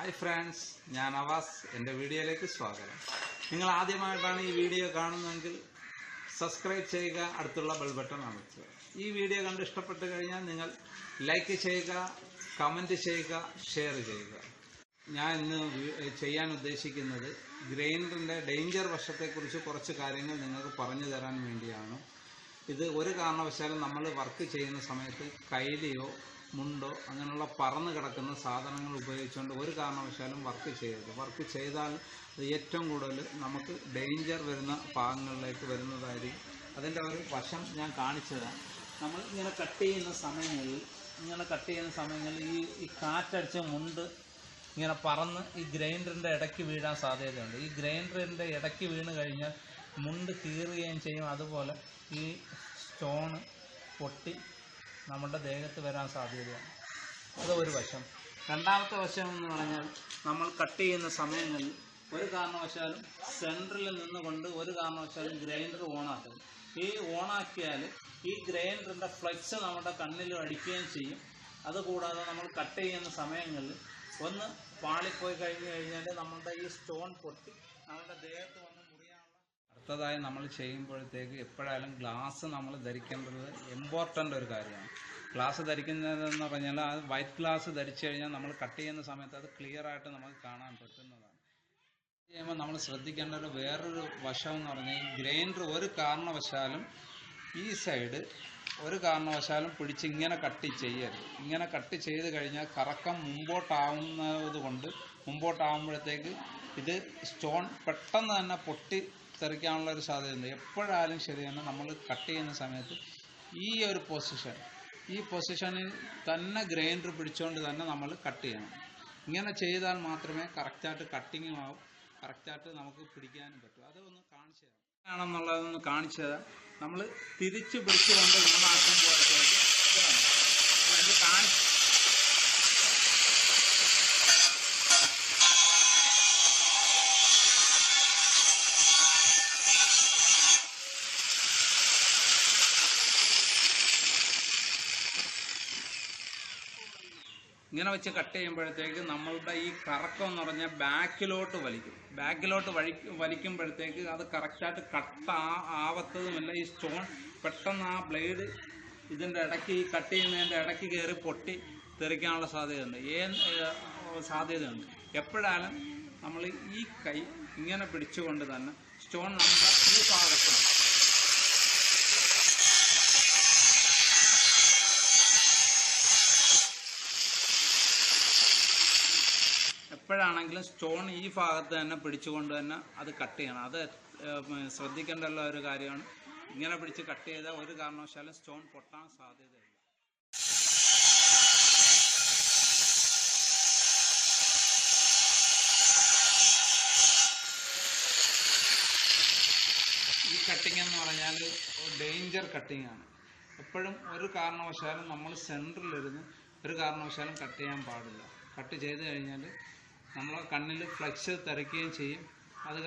Hi friends, ഞാൻ അവാസ്. എൻ്റെ വീഡിയോയിലേക്ക് സ്വാഗതം. നിങ്ങൾ ആദ്യമായിട്ടാണ് ഈ വീഡിയോ കാണുന്നതെങ്കിൽ സബ്സ്ക്രൈബ് ചെയ്യുക, അടുത്തുള്ള ബെൽ ബട്ടൺ അമർത്തുക. ഈ വീഡിയോ കണ്ട് ഇഷ്ടപ്പെട്ട് കഴിഞ്ഞാൽ നിങ്ങൾ ലൈക്ക് ചെയ്യുക, കമൻറ്റ് ചെയ്യുക, ഷെയർ ചെയ്യുക. ഞാൻ ഇന്ന് ചെയ്യാൻ ഉദ്ദേശിക്കുന്നത് ഗ്രൈൻഡറിൻ്റെ ഡേഞ്ചർ വശത്തെക്കുറിച്ച് കുറച്ച് കാര്യങ്ങൾ നിങ്ങൾക്ക് പറഞ്ഞു തരാൻ വേണ്ടിയാണ്. ഇത് ഒരു കാരണവശാലും നമ്മൾ വർക്ക് ചെയ്യുന്ന സമയത്ത് കൈലിയോ മുണ്ടോ അങ്ങനെയുള്ള പറന്ന് കിടക്കുന്ന സാധനങ്ങൾ ഉപയോഗിച്ചുകൊണ്ട് ഒരു കാരണവശാലും വർക്ക് ചെയ്യരുത്. വർക്ക് ചെയ്താൽ അത് ഏറ്റവും കൂടുതൽ നമുക്ക് ഡേഞ്ചർ വരുന്ന ഭാഗങ്ങളിലേക്ക് വരുന്നതായിരിക്കും. അതിൻ്റെ ഒരു വശം ഞാൻ കാണിച്ചതാണ്. നമ്മൾ ഇങ്ങനെ കട്ട് ചെയ്യുന്ന സമയങ്ങളിൽ ഈ കാറ്റടിച്ച മുണ്ട് ഇങ്ങനെ പറന്ന് ഈ ഗ്രൈൻഡറിൻ്റെ ഇടയ്ക്ക് വീഴാൻ സാധ്യതയുണ്ട്. ഈ ഗ്രൈൻഡറിൻ്റെ ഇടയ്ക്ക് വീണ് കഴിഞ്ഞാൽ മുണ്ട് കീറുകയും ചെയ്യും. അതുപോലെ ഈ സ്റ്റോണ് പൊട്ടി നമ്മുടെ ദേഹത്ത് വരാൻ സാധ്യതയാണ്. അത് ഒരു വശം. രണ്ടാമത്തെ വശം എന്ന് പറഞ്ഞാൽ നമ്മൾ കട്ട് ചെയ്യുന്ന സമയങ്ങളിൽ ഒരു കാരണവശാലും സെൻറ്ററിൽ നിന്നുകൊണ്ട് ഒരു കാരണവശാലും ഗ്രൈൻഡർ ഓണാക്കും. ഈ ഓണാക്കിയാൽ ഈ ഗ്രൈൻഡറിൻ്റെ ഫ്ലെക്സ് നമ്മുടെ കണ്ണിൽ അടിക്കുകയും ചെയ്യും. അതുകൂടാതെ നമ്മൾ കട്ട് ചെയ്യുന്ന സമയങ്ങളിൽ ഒന്ന് പാളിപ്പോയി കഴിഞ്ഞാൽ നമ്മുടെ ഈ സ്റ്റോൺ പൊട്ടി നമ്മുടെ ദേഹത്ത് വന്ന് മുറിയാനുള്ള. അടുത്തതായി നമ്മൾ ചെയ്യുമ്പോഴത്തേക്ക് എപ്പോഴായാലും ഗ്ലാസ് നമ്മൾ ധരിക്കേണ്ടത് ഇമ്പോർട്ടൻ്റ് ഒരു കാര്യമാണ്. ഗ്ലാസ് ധരിക്കുന്നതെന്ന് പറഞ്ഞാൽ ആ വൈറ്റ് ഗ്ലാസ് ധരിച്ചു കഴിഞ്ഞാൽ നമ്മൾ കട്ട് ചെയ്യുന്ന സമയത്ത് അത് ക്ലിയർ ആയിട്ട് നമുക്ക് കാണാൻ പറ്റുന്നതാണ്. ചെയ്യുമ്പോൾ നമ്മൾ ശ്രദ്ധിക്കേണ്ട ഒരു വേറൊരു വശം എന്ന് പറഞ്ഞാൽ ഈ ഗ്രൈൻഡർ ഒരു കാരണവശാലും ഈ സൈഡ് ഒരു കാരണവശാലും പിടിച്ച് ഇങ്ങനെ കട്ട് ചെയ്യരുത്. ഇങ്ങനെ കട്ട് ചെയ്ത് കഴിഞ്ഞാൽ കറക്കം മുമ്പോട്ടാവുമ്പോഴത്തേക്ക് ഇത് സ്റ്റോൺ പെട്ടെന്ന് തന്നെ പൊട്ടി തെറിക്കാനുള്ള ഒരു സാധ്യതയുണ്ട്. എപ്പോഴായാലും ശരി തന്നെ നമ്മൾ കട്ട് ചെയ്യുന്ന സമയത്ത് ഈ പൊസിഷനിൽ തന്നെ ഗ്രൈൻഡർ പിടിച്ചുകൊണ്ട് തന്നെ നമ്മൾ കട്ട് ചെയ്യണം. ഇങ്ങനെ ചെയ്താൽ മാത്രമേ കറക്റ്റായിട്ട് കട്ടിങ്ങും ആവും, കറക്റ്റായിട്ട് നമുക്ക് പിടിക്കാനും പറ്റും. അതൊന്ന് കാണിച്ചു തരാം. ആണെന്നുള്ളതൊന്ന് കാണിച്ചു തരാം. നമ്മൾ തിരിച്ച് പിടിച്ചുകൊണ്ട് ഓണാക്കുമ്പോഴത്തേക്ക് ഇത് കാണിച്ചു. ഇങ്ങനെ വെച്ച് കട്ട് ചെയ്യുമ്പോഴത്തേക്ക് നമ്മളുടെ ഈ കറക്കം എന്ന് പറഞ്ഞാൽ ബാക്കിലോട്ട് വലിക്കുമ്പോഴത്തേക്ക് അത് കറക്റ്റായിട്ട് ആവത്തതുമല്ല. ഈ സ്റ്റോൺ പെട്ടെന്ന് ആ ബ്ലേഡ് ഇതിൻ്റെ ഇടയ്ക്ക് ഈ കട്ട് ചെയ്യുന്നതിൻ്റെ ഇടയ്ക്ക് കയറി പൊട്ടി തെറിക്കാനുള്ള സാധ്യതയുണ്ട്. എപ്പോഴായാലും നമ്മൾ ഈ കൈ ഇങ്ങനെ പിടിച്ചുകൊണ്ട് തന്നെ സ്റ്റോൺ നമ്മുടെ ഈ ഭാഗത്താണ്. എപ്പോഴാണെങ്കിലും സ്റ്റോൺ ഈ ഭാഗത്ത് തന്നെ പിടിച്ചുകൊണ്ട് തന്നെ അത് കട്ട് ചെയ്യണം. അത് ശ്രദ്ധിക്കേണ്ട ഒരു കാര്യമാണ്. ഇങ്ങനെ പിടിച്ച് കട്ട് ചെയ്താൽ ഒരു കാരണവശാലും സ്റ്റോൺ പൊട്ടാൻ സാധ്യതയില്ല. ഈ കട്ടിങ് എന്ന് പറഞ്ഞാൽ ഡേഞ്ചർ കട്ടിങ് ആണ്. എപ്പോഴും ഒരു കാരണവശാലും നമ്മൾ സെൻറ്ററിലിരുന്ന് ഒരു കാരണവശാലും കട്ട് ചെയ്യാൻ പാടില്ല. കട്ട് ചെയ്ത് കഴിഞ്ഞാൽ നമ്മളെ കണ്ണിൽ ഫ്ലെക്സ് തെറിക്കുകയും ചെയ്യും. അത്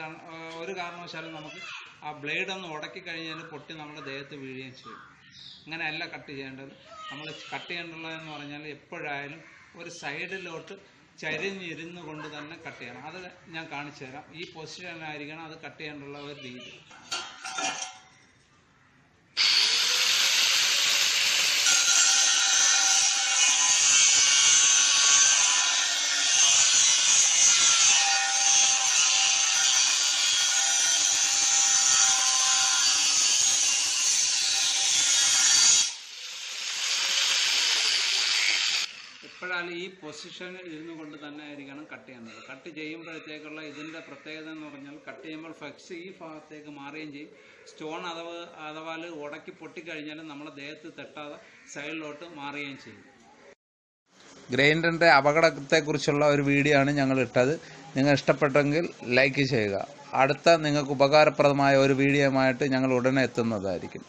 ഒരു കാരണവശാലും നമുക്ക് ആ ബ്ലേഡ് ഒന്ന് ഉടക്കി കഴിഞ്ഞാൽ പൊട്ടി നമ്മുടെ ദേഹത്ത് വീഴുകയും ചെയ്യും. അങ്ങനെയല്ല കട്ട് ചെയ്യേണ്ടത്. നമ്മൾ കട്ട് ചെയ്യേണ്ടതെന്ന് പറഞ്ഞാൽ എപ്പോഴായാലും ഒരു സൈഡിലോട്ട് ചരിഞ്ഞിരുന്ന് കൊണ്ട് തന്നെ കട്ട് ചെയ്യണം. അത് ഞാൻ കാണിച്ചു തരാം. ഈ പൊസിഷനായിരിക്കണം അത് കട്ട് ചെയ്യേണ്ടുള്ള ഒരു രീതി. എപ്പോഴായാലും ഈ പൊസിഷനിൽ ഇരുന്നു കൊണ്ട് തന്നെ ആയിരിക്കണം കട്ട് ചെയ്യേണ്ടത്. കട്ട് ചെയ്യുമ്പോഴത്തേക്കുള്ള ഇതിൻ്റെ പ്രത്യേകത എന്ന് പറഞ്ഞാൽ കട്ട് ചെയ്യുമ്പോൾ ഫ്ലെക്സ് ഈ ഭാഗത്തേക്ക് മാറുകയും ചെയ്യും. സ്റ്റോൺ അഥവാ ഉടക്കി പൊട്ടിക്കഴിഞ്ഞാലും നമ്മുടെ ദേഹത്ത് തട്ടാതെ സൈഡിലോട്ട് മാറുകയും ചെയ്യും. ഗ്രൈൻഡറിൻ്റെ അപകടത്തെക്കുറിച്ചുള്ള ഒരു വീഡിയോ ആണ് ഞങ്ങൾ ഇട്ടത്. നിങ്ങൾ ഇഷ്ടപ്പെട്ടെങ്കിൽ ലൈക്ക് ചെയ്യുക. അടുത്ത നിങ്ങൾക്ക് ഉപകാരപ്രദമായ ഒരു വീഡിയോയുമായിട്ട് ഞങ്ങൾ ഉടനെ എത്തുന്നതായിരിക്കും.